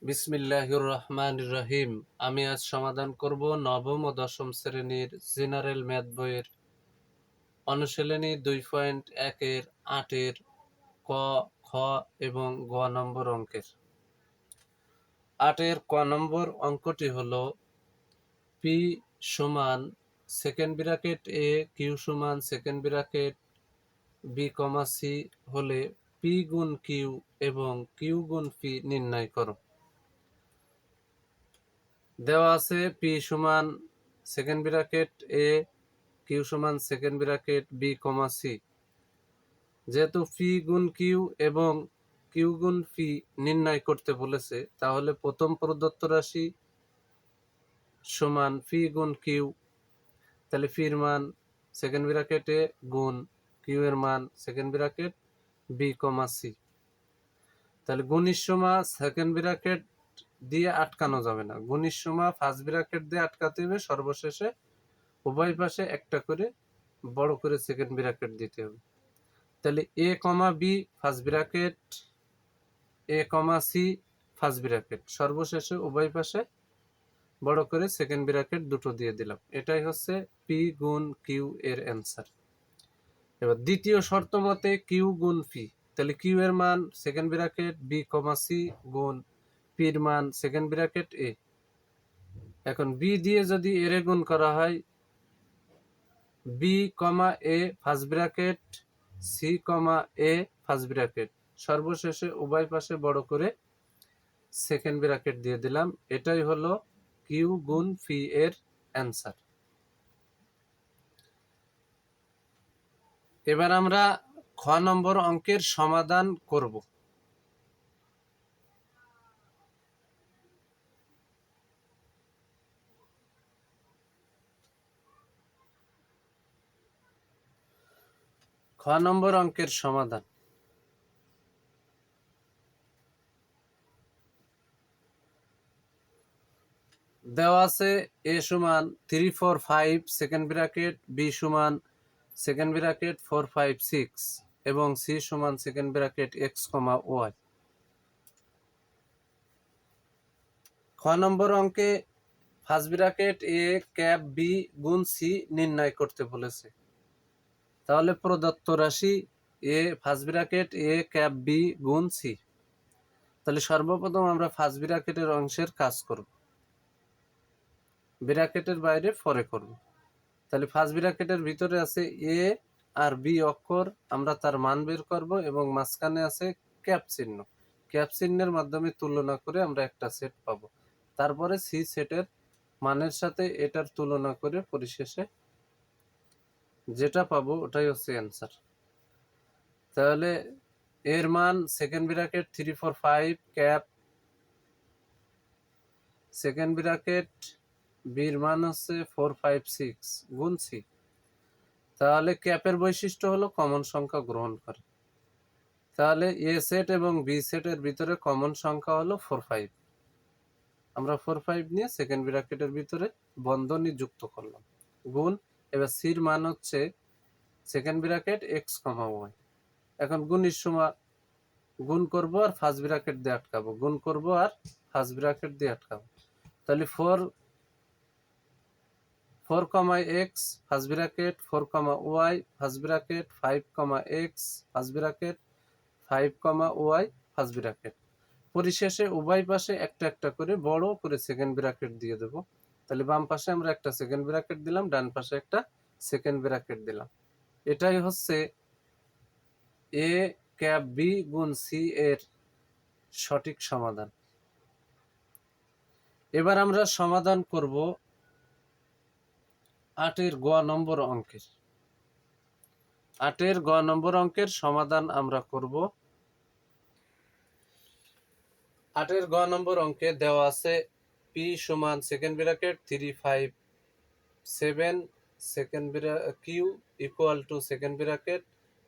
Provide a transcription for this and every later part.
বিসমিল্লাহির রহমানির রহিম। আমি আজ সমাধান করব নবম ও দশম শ্রেণীর জেনারেল ম্যাথ বইয়ের অনুশীলনী 2.1-এর 8-এর ক, খ এবং গ নম্বর অঙ্কের। 8-এর ক নম্বর অঙ্কটি হলো পি সমান সেকেন্ড ব্র্যাকেট এ কিউ সমান second bracket B comma C হলে পি গুণ কিউ এবং কিউ গুণ পি নির্ণয় করো। দেওয়া আছে পি সমান সেকেন্ড ব্র্যাকেট এ কিউ সমান second bracket B comma C. যেহেতু পি গুণ কিউ এবং কিউ গুণ পি নির্ণয় করতে বলেছে, তাহলে প্রথম প্রদত্ত রাশি সমান পি গুণ কিউ। তাহলে পির মান সেকেন্ড ব্র্যাকেটে গুণ কিউ এর মান second bracket B comma C. তাহলে গুণের সময় সেকেন্ড ব্র্যাকেট দিয়ে আটকানো যাবে না, গুণের সময় ফার্স্ট ব্র্যাকেট দিয়ে আটকাতে হবে। সর্বশেষে উভয় পাশে একটা করে বড় করে সেকেন্ড ব্র্যাকেট দিতে হবে। তাহলে এ কমা বি ফার্স্ট ব্র্যাকেট, এ কমা সি ফার্স্ট ব্র্যাকেট, সর্বশেষে উভয় পাশে বড় করে সেকেন্ড ব্র্যাকেট দুটো দিয়ে দিলাম। এটাই হচ্ছে পি গুণ কিউ এর অ্যান্সার। এবার দ্বিতীয় শর্ত মতে কিউ গুণ পি, তাহলে কিউ এর মান second bracket B comma C গুণ পির মান সেকেন্ড ব্র্যাকেট এ। এখন বি দিয়ে যদি এর গুণ করা হয়, বি কমা এ ফার্স্ট ব্র্যাকেট সি কমা এ ফার্স্ট ব্র্যাকেট, সর্বশেষে উভয় পাশে বড় করে সেকেন্ড ব্র্যাকেট দিয়ে দিলাম। এটাই হলো কিউ গুণ পি এর অ্যান্সার। এবার আমরা খ নম্বর অঙ্কের সমাধান করব। খ নম্বর অঙ্কের সমাধান। দেওয়া আছে এ সমান 3 4 5 সেকেন্ড ব্র্যাকেট, বি সমান সেকেন্ড ব্র্যাকেট 4 5 6 এবং সি সমান সেকেন্ড ব্র্যাকেট এক্স কমা ওয়াই। খ নম্বর অঙ্কে first bracket A cap B গুণ সি নির্ণয় করতে বলেছে। তাহলে প্রদত্ত রাশি এ first bracket A cap B গুণ সি। তাহলে সর্বপ্রথম আমরা ফার্স্ট ব্র্যাকেটের অংশের কাজ করব, ব্র্যাকেটের বাইরে পরে করব। তাহলে ফার্স্ট ব্র্যাকেটের ভিতরে আছে এ আর বি অক্ষর, আমরা তার মান বের করব এবং মাঝখানে আছে ক্যাপ চিহ্ন। ক্যাপ চিহ্নের মাধ্যমে তুলনা করে আমরা একটা সেট পাবো। তারপরে সি সেটের মানের সাথে এটার তুলনা করে পরিশেষে যেটা পাবো ওটাই হচ্ছে অ্যান্সার। তাহলে এর মান second bracket 3 4 5 cap second bracket বির মান হচ্ছে 4 5 6 গুণ সি। তাহলে ক্যাপের বৈশিষ্ট্য হলো কমন সংখ্যা গ্রহণ করে। তাহলে এ সেট এবং বি সেটের ভিতরে কমন সংখ্যা হলো 4 5। আমরা 4 5 নিয়ে সেকেন্ড ব্র্যাকেটের ভিতরে বন্ধনী যুক্ত করলাম, গুণ। এবার সির মান হচ্ছে সেকেন্ড ব্র্যাকেট এক্স কমা ওয়াই। এখন গুণের সময় গুণ করব আর ফার্স্ট ব্র্যাকেট দিয়ে আটকাবো, গুণ করব আর ফার্স্ট ব্র্যাকেট দিয়ে আটকাবো। তাহলে 4 কমা এক্স ফার্স্ট ব্র্যাকেট 4 কমা Y first bracket 5 comma x first bracket 5 কমা ওয়াই ফার্স্ট ব্র্যাকেট। পরিশেষে উভয় পাশে একটা একটা করে বড় করে সেকেন্ড ব্র্যাকেট দিয়ে দেব। তাহলে বাম পাশে আমরা একটা সেকেন্ড ব্র্যাকেট দিলাম, ডান পাশে একটা সেকেন্ড ব্র্যাকেট দিলাম। এটাই হচ্ছে এ ক্যাপ বি গুণ সি এর সঠিক সমাধান। এবার আমরা সমাধান করব 8-এর গ নম্বর অঙ্কের। 8-এর গ নম্বর অঙ্কের সমাধান আমরা করব। 8-এর গ নম্বর অঙ্কে দেওয়া আছে পি সমান second bracket 3 5 7 second Q equal to second bracket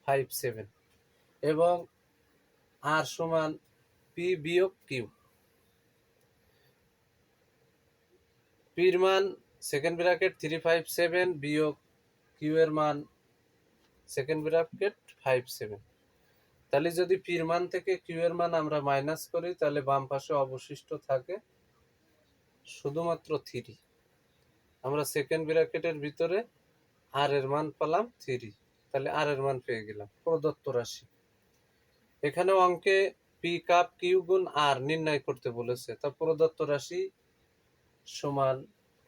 5 7 এবং আর সমান পি বিয়োগ কিউ। পির মান সেকেন্ড ব্র্যাকেট 3 5 7 বিয়োগ কিউ এর মান সেকেন্ড ব্র্যাকেট 5 7। তাহলে যদি পির মান থেকে কিউ এর মান আমরা মাইনাস করি তাহলে বাম পাশে অবশিষ্ট থাকে শুধুমাত্র 3। আমরা সেকেন্ড ব্র্যাকেটের ভিতরে আর এর মান পেলাম 3, তাহলে আর এর মান পেয়ে গেলাম প্রদত্ত রাশি। এখানে অঙ্কে পি কাপ কিউ গুণ আর নির্ণয় করতে বলেছে, তা প্রদত্ত রাশি সমান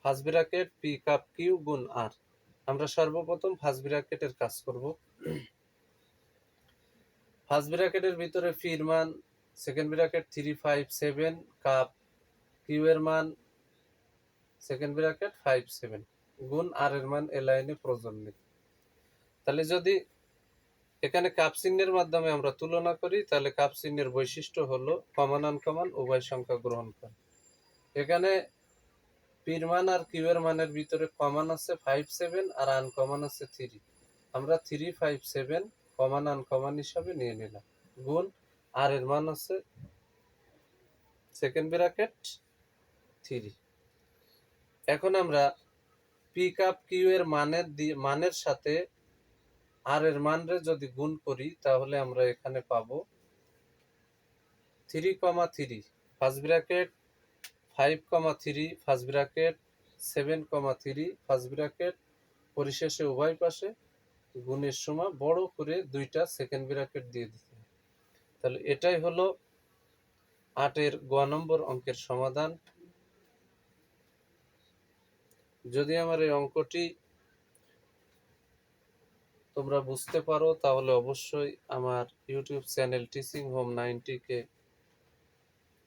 first bracket P cup Q গুণ আর। আমরা সর্বপ্রথম ফার্স্ট ব্র্যাকেটের কাজ করব। ফার্স্ট ব্র্যাকেটের ভিতরে পির মান সেকেন্ড ব্র্যাকেট 3 5 7 কাপ কিউ এর মান সেকেন্ড ব্র্যাকেট 5 7 গুণ আর এর মান এ লাইনে প্রয়োজন নেই। তাহলে যদি এখানে কাপ চিহ্নের মাধ্যমে আমরা তুলনা করি তাহলে কাপ চিহ্নের বৈশিষ্ট্য হলো কমন আনকমন উভয় সংখ্যা গ্রহণ করে। এখানে পির মান আর কিউ এর মানের ভিতরে কমন আছে 5 7 আর আনকমন আছে 3। আমরা 3 5 7 কমন আনকমন হিসাবে নিয়ে নিলাম, গুণ আর এর মান আছে সেকেন্ড ব্র্যাকেট 3। এখন আমরা পি কাপ কিউ এর মানের সাথে আর এর মানরে যদি গুণ করি তাহলে আমরা এখানে পাবো 3 3 first bracket 5 3 first bracket 7 3 first bracket পরিশেষে উভয় পাশে গুণের সময় বড় করে দুইটা সেকেন্ড ব্র্যাকেট দিয়ে দিতে হবে। তাহলে এটাই হলো 8 গ নম্বর অঙ্কের সমাধান। যদি আমার এই অঙ্কটি তোমরা বুঝতে পারো তাহলে অবশ্যই আমার ইউটিউব চ্যানেল টিচিং হোম 90 কে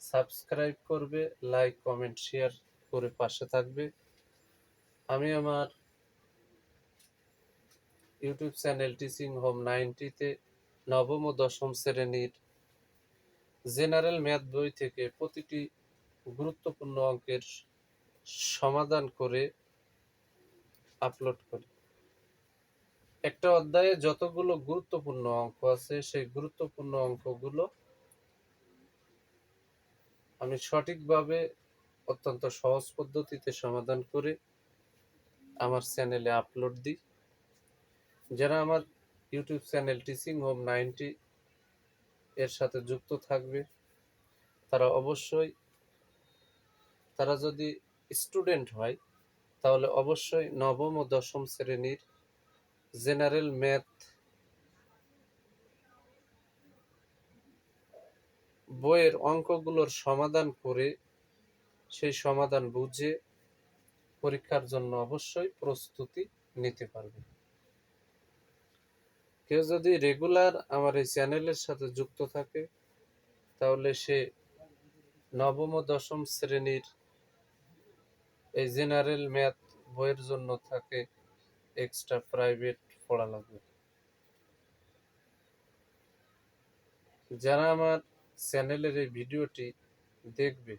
সাবস্ক্রাইব করবে, লাইক কমেন্ট শেয়ার করে পাশে থাকবে। আমি আমার ইউটিউব চ্যানেল টিচিং হোম 90 তে নবম ও দশম শ্রেণীর জেনারেল ম্যাথ বই থেকে প্রতিটি গুরুত্বপূর্ণ অঙ্কের সমাধান করে আপলোড করি। একটা অধ্যায়ে যতগুলো গুরুত্বপূর্ণ অঙ্ক আছে সেই গুরুত্বপূর্ণ অঙ্কগুলো আমি সঠিকভাবে অত্যন্ত সহজ পদ্ধতিতে সমাধান করে আমার চ্যানেলে আপলোড দিই। যারা আমার ইউটিউব চ্যানেল টিচিং হোম 90 এর সাথে যুক্ত থাকবে তারা অবশ্যই, তারা যদি স্টুডেন্ট হয় তাহলে অবশ্যই নবম ও দশম শ্রেণীর জেনারেল ম্যাথ বইয়ের অঙ্কগুলোর সমাধান করে সেই সমাধান বুঝে পরীক্ষার জন্য অবশ্যই প্রস্তুতি নিতে পারবে। কেউ যদি রেগুলার আমার এই চ্যানেলের সাথে যুক্ত থাকে তাহলে সে নবম ও দশম শ্রেণীর এই জেনারেল ম্যাথ বইয়ের জন্য থাকে এক্সট্রা প্রাইভেট পড়া লাগবে। যারা আমার চ্যানেলের এই ভিডিওটি দেখবে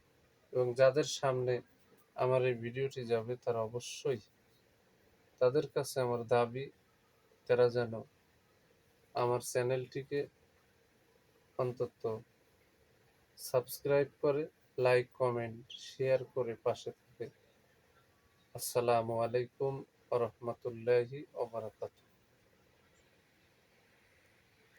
এবং যাদের সামনে আমার এই ভিডিওটি যাবে তারা অবশ্যই, তাদের কাছে আমার দাবি তারা যেন আমার চ্যানেলটিকে অন্তত সাবস্ক্রাইব করে, লাইক কমেন্ট শেয়ার করে পাশে থাকে। আসসালামু আলাইকুম ওয়া রাহমাতুল্লাহি ওয়া বারাকাতুহু।